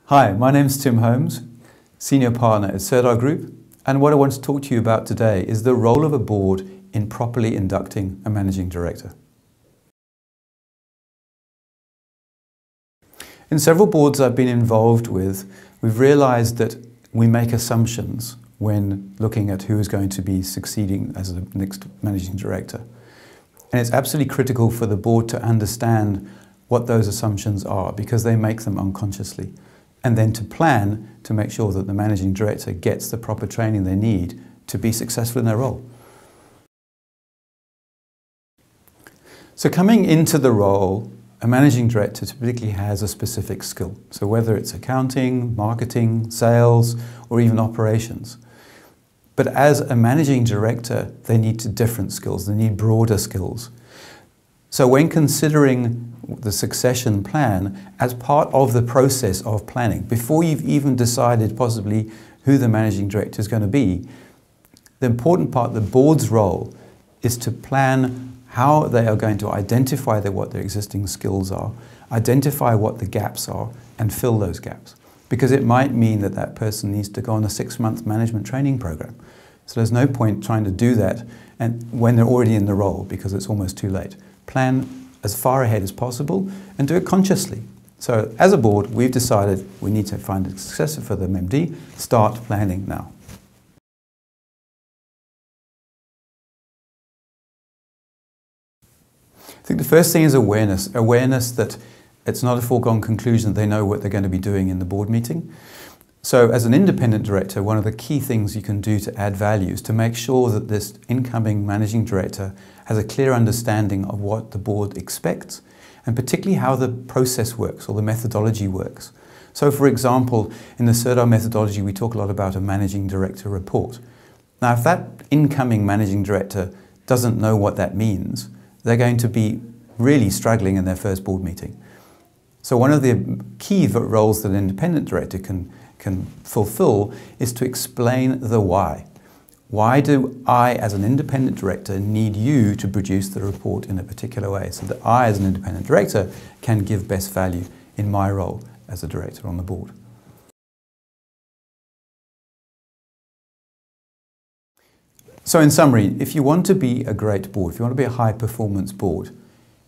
Hi, my name's Tim Holmes, Senior Partner at Sirdar Group, and what I want to talk to you about today is the role of a board in properly inducting a managing director. In several boards I've been involved with, we've realized that we make assumptions when looking at who is going to be succeeding as the next managing director. And it's absolutely critical for the board to understand what those assumptions are, because they make them unconsciously. And then to plan to make sure that the managing director gets the proper training they need to be successful in their role. So coming into the role, a managing director typically has a specific skill. So whether it's accounting, marketing, sales, or even operations. But as a managing director, they need different skills. They need broader skills. So when considering the succession plan as part of the process of planning, before you've even decided possibly who the managing director is going to be, the important part, the board's role, is to plan how they are going to identify what their existing skills are, identify what the gaps are, and fill those gaps. Because it might mean that that person needs to go on a 6-month management training program. So there's no point trying to do that when they're already in the role, because it's almost too late. Plan as far ahead as possible and do it consciously. So as a board, we've decided we need to find a successor for the MD. Start planning now. I think the first thing is awareness. Awareness that it's not a foregone conclusion that they know what they're going to be doing in the board meeting. So as an independent director, one of the key things you can do to add value is to make sure that this incoming managing director has a clear understanding of what the board expects, and particularly how the process works or the methodology works. So for example, in the Sirdar methodology, we talk a lot about a managing director report. Now, if that incoming managing director doesn't know what that means, they're going to be really struggling in their first board meeting. So one of the key roles that an independent director can fulfill is to explain the why. Why do I, as an independent director, need you to produce the report in a particular way, so that I, as an independent director, can give best value in my role as a director on the board? So in summary, if you want to be a great board, if you want to be a high-performance board,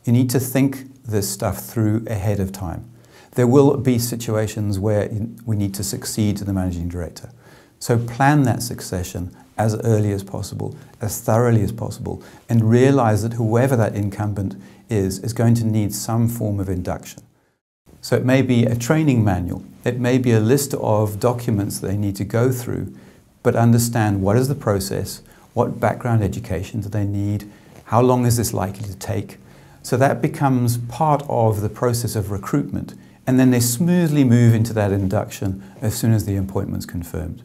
you need to think this stuff through ahead of time. There will be situations where we need to succeed to the managing director. So plan that succession as early as possible, as thoroughly as possible, and realize that whoever that incumbent is going to need some form of induction. So it may be a training manual, it may be a list of documents that they need to go through, but understand what is the process, what background education do they need, how long is this likely to take. So that becomes part of the process of recruitment, and then they smoothly move into that induction as soon as the appointment's confirmed.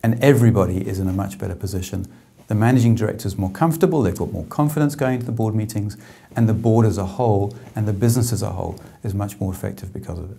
And everybody is in a much better position. The managing director is more comfortable, they've got more confidence going to the board meetings, and the board as a whole and the business as a whole is much more effective because of it.